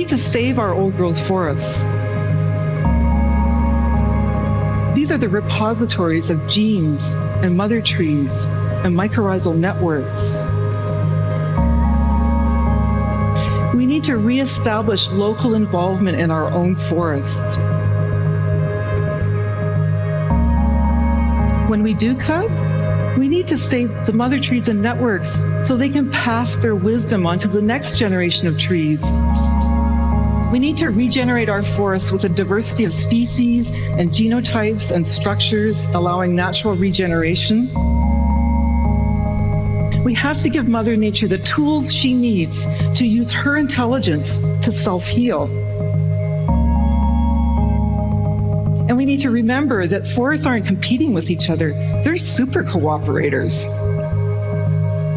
need to save our old-growth forests. These are the repositories of genes and mother trees and mycorrhizal networks. We need to reestablish local involvement in our own forests. When we do cut, we need to save the mother trees and networks so they can pass their wisdom on to the next generation of trees. We need to regenerate our forests with a diversity of species and genotypes and structures, allowing natural regeneration. We have to give Mother Nature the tools she needs to use her intelligence to self-heal. And we need to remember that forests aren't competing with each other. They're super cooperators.